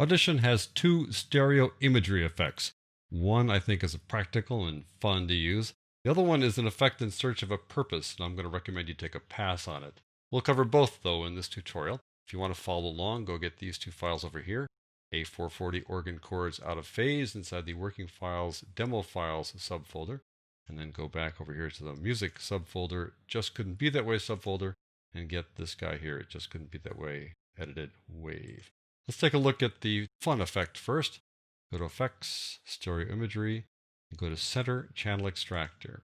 Audition has two stereo imagery effects. One I think is practical and fun to use. The other one is an effect in search of a purpose, and I'm going to recommend you take a pass on it. We'll cover both though in this tutorial. If you want to follow along, go get these two files over here. A440 organ chords out of phase inside the working files, demo files subfolder. And then go back over here to the music subfolder, just couldn't be that way subfolder, and get this guy here, it just couldn't be that way, edited wave. Let's take a look at the fun effect first. Go to Effects, Stereo Imagery, and go to Center Channel Extractor.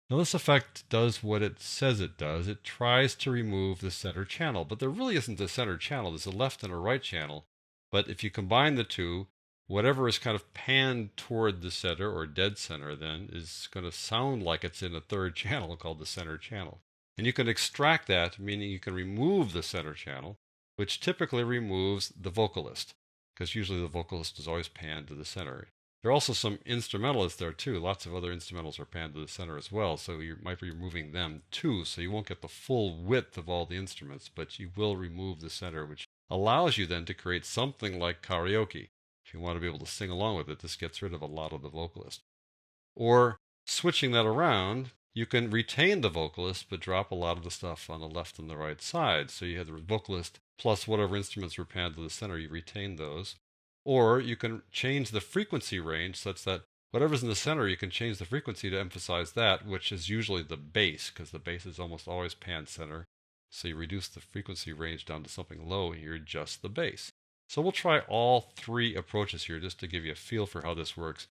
Now this effect does what it says it does. It tries to remove the center channel, but there really isn't a center channel. There's a left and a right channel. But if you combine the two, whatever is kind of panned toward the center or dead center then is going to sound like it's in a third channel called the center channel. And you can extract that, meaning you can remove the center channel, which typically removes the vocalist, because usually the vocalist is always panned to the center. There are also some instrumentalists there too. Lots of other instrumentals are panned to the center as well, so you might be removing them too, so you won't get the full width of all the instruments, but you will remove the center, which allows you then to create something like karaoke. If you want to be able to sing along with it, this gets rid of a lot of the vocalist. Or switching that around, you can retain the vocalist but drop a lot of the stuff on the left and the right side. So you have the vocalist plus whatever instruments were panned to the center, you retain those. Or you can change the frequency range such that whatever's in the center, you can change the frequency to emphasize that, which is usually the bass, because the bass is almost always pan center. So you reduce the frequency range down to something low and you adjust the bass. So we'll try all three approaches here just to give you a feel for how this works.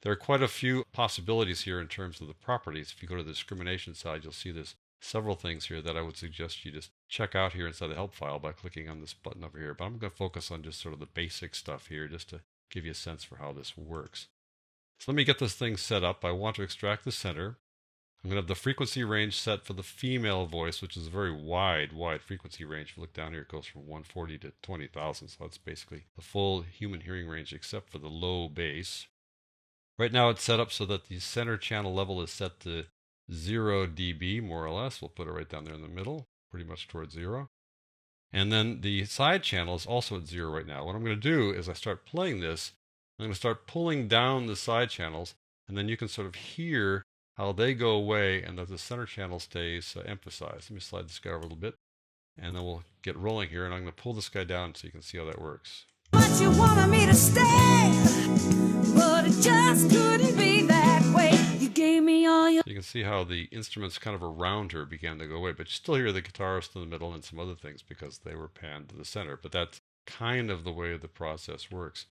There are quite a few possibilities here in terms of the properties. If you go to the discrimination side, you'll see there's several things here that I would suggest you just check out here inside the help file by clicking on this button over here. But I'm going to focus on just sort of the basic stuff here just to give you a sense for how this works. So let me get this thing set up. I want to extract the center. I'm going to have the frequency range set for the female voice, which is a very wide frequency range. If you look down here, it goes from 140 to 20,000. So that's basically the full human hearing range except for the low bass. Right now it's set up so that the center channel level is set to 0 dB, more or less. We'll put it right down there in the middle, pretty much towards 0. And then the side channel is also at 0 right now. What I'm going to do is I start playing this, I'm going to start pulling down the side channels, and then you can sort of hear how they go away and that the center channel stays emphasized. Let me slide this guy over a little bit, and then we'll get rolling here, and I'm going to pull this guy down so you can see how that works. But you wanted me to stay, but it just couldn't be that way. You gave me all your... You can see how the instruments kind of around her began to go away, but you still hear the guitarist in the middle and some other things because they were panned to the center. But that's kind of the way the process works.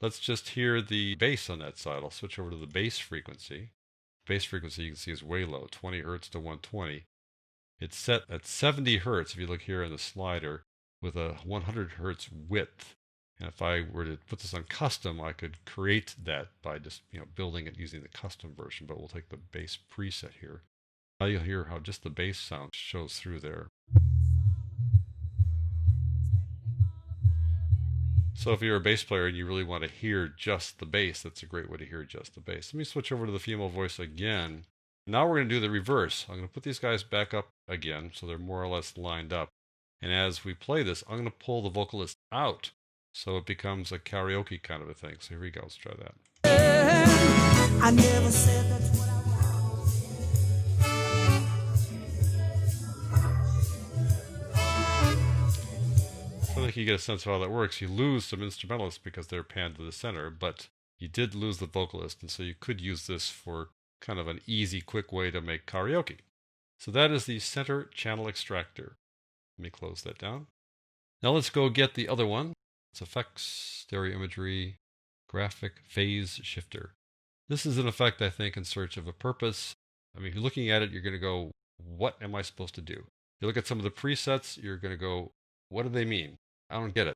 Let's just hear the bass on that side. I'll switch over to the bass frequency. Bass frequency you can see is way low, 20 hertz to 120. It's set at 70 hertz if you look here in the slider with a 100 hertz width. And if I were to put this on custom, I could create that by just building it using the custom version, but we'll take the bass preset here. Now you'll hear how just the bass sound shows through there. So if you're a bass player and you really want to hear just the bass, that's a great way to hear just the bass. Let me switch over to the female voice again. Now we're going to do the reverse. I'm going to put these guys back up again so they're more or less lined up. And as we play this, I'm going to pull the vocalist out so it becomes a karaoke kind of a thing. So here we go. Let's try that. I never said that's what I want. So I think you get a sense of how that works. You lose some instrumentalists because they're panned to the center, but you did lose the vocalist, and so you could use this for kind of an easy, quick way to make karaoke. So that is the center channel extractor. Let me close that down. Now let's go get the other one. It's Effects, Stereo Imagery, Graphic Phase Shifter. This is an effect, I think, in search of a purpose. I mean, if you're looking at it, you're going to go, what am I supposed to do? You look at some of the presets, you're going to go, what do they mean? I don't get it.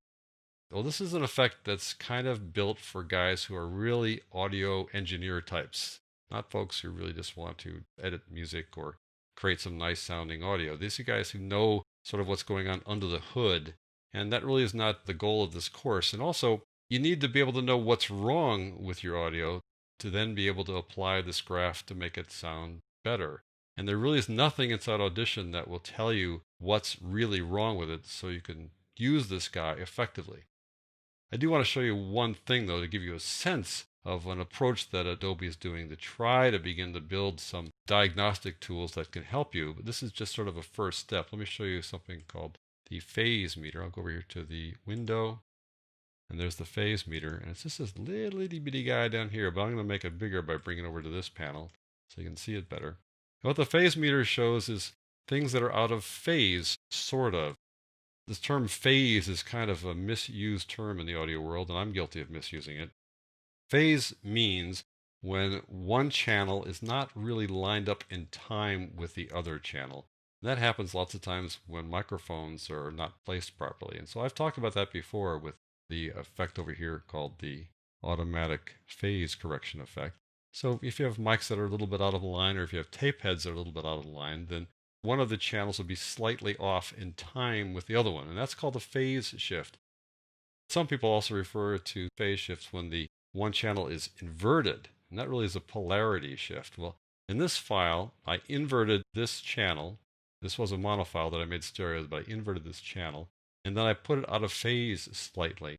Well, this is an effect that's kind of built for guys who are really audio engineer types, not folks who really just want to edit music or create some nice sounding audio. These are guys who know sort of what's going on under the hood, and that really is not the goal of this course. And also, you need to be able to know what's wrong with your audio to then be able to apply this graph to make it sound better. And there really is nothing inside Audition that will tell you what's really wrong with it so you can use this guy effectively. I do want to show you one thing though to give you a sense of an approach that Adobe is doing to try to begin to build some diagnostic tools that can help you. But this is just sort of a first step. Let me show you something called the phase meter. I'll go over here to the window, and there's the phase meter, and it's just this little itty bitty guy down here, but I'm going to make it bigger by bringing it over to this panel so you can see it better. And what the phase meter shows is things that are out of phase, sort of. This term phase is kind of a misused term in the audio world, and I'm guilty of misusing it. Phase means when one channel is not really lined up in time with the other channel. And that happens lots of times when microphones are not placed properly. And so I've talked about that before with the effect over here called the automatic phase correction effect. So if you have mics that are a little bit out of line, or if you have tape heads that are a little bit out of line, then one of the channels will be slightly off in time with the other one. And that's called a phase shift. Some people also refer to phase shifts when the one channel is inverted, and that really is a polarity shift. Well, in this file, I inverted this channel. This was a mono file that I made stereo, but I inverted this channel, and then I put it out of phase slightly,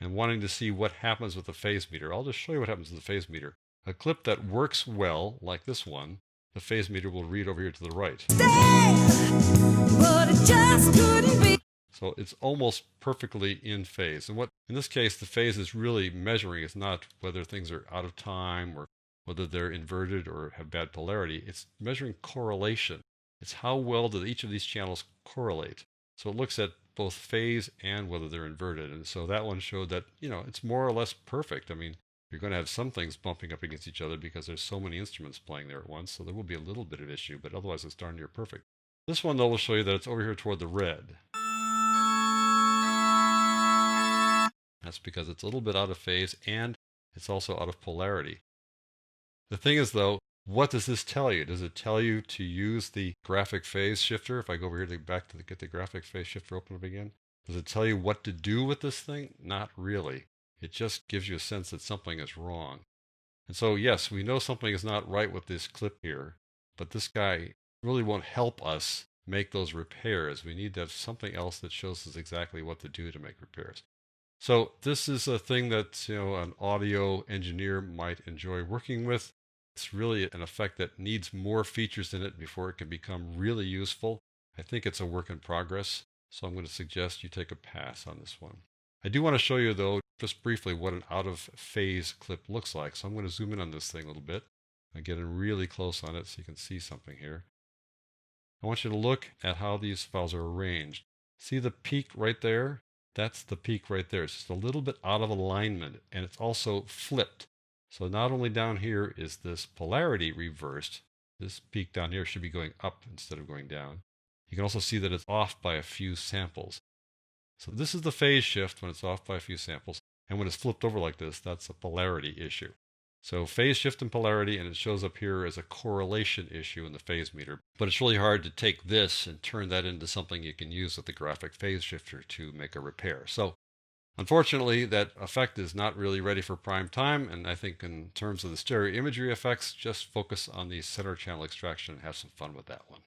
and wanting to see what happens with the phase meter. I'll just show you what happens with the phase meter. A clip that works well, like this one, the phase meter will read over here to the right. But it just couldn't be. So it's almost perfectly in phase. And what, in this case, the phase is really measuring is not whether things are out of time or whether they're inverted or have bad polarity. It's measuring correlation. It's how well do each of these channels correlate. So it looks at both phase and whether they're inverted. And so that one showed that, it's more or less perfect. I mean, you're going to have some things bumping up against each other because there's so many instruments playing there at once. So there will be a little bit of issue, but otherwise it's darn near perfect. This one, though, will show you that it's over here toward the red. That's because it's a little bit out of phase and it's also out of polarity. The thing is, though, what does this tell you? Does it tell you to use the graphic phase shifter? If I go over here to get the graphic phase shifter open up again, does it tell you what to do with this thing? Not really. It just gives you a sense that something is wrong. And so, yes, we know something is not right with this clip here, but this guy really won't help us make those repairs. We need to have something else that shows us exactly what to do to make repairs. So this is a thing that an audio engineer might enjoy working with. It's really an effect that needs more features in it before it can become really useful. I think it's a work in progress, so I'm going to suggest you take a pass on this one. I do want to show you, though, just briefly what an out-of-phase clip looks like. So I'm going to zoom in on this thing a little bit and get in really close on it so you can see something here. I want you to look at how these files are arranged. See the peak right there? That's the peak right there. It's just a little bit out of alignment, and it's also flipped. So not only down here is this polarity reversed, this peak down here should be going up instead of going down. You can also see that it's off by a few samples. So this is the phase shift when it's off by a few samples, and when it's flipped over like this, that's a polarity issue. So phase shift and polarity, and it shows up here as a correlation issue in the phase meter. But it's really hard to take this and turn that into something you can use with the graphic phase shifter to make a repair. So unfortunately, that effect is not really ready for prime time, and I think in terms of the stereo imagery effects, just focus on the center channel extraction and have some fun with that one.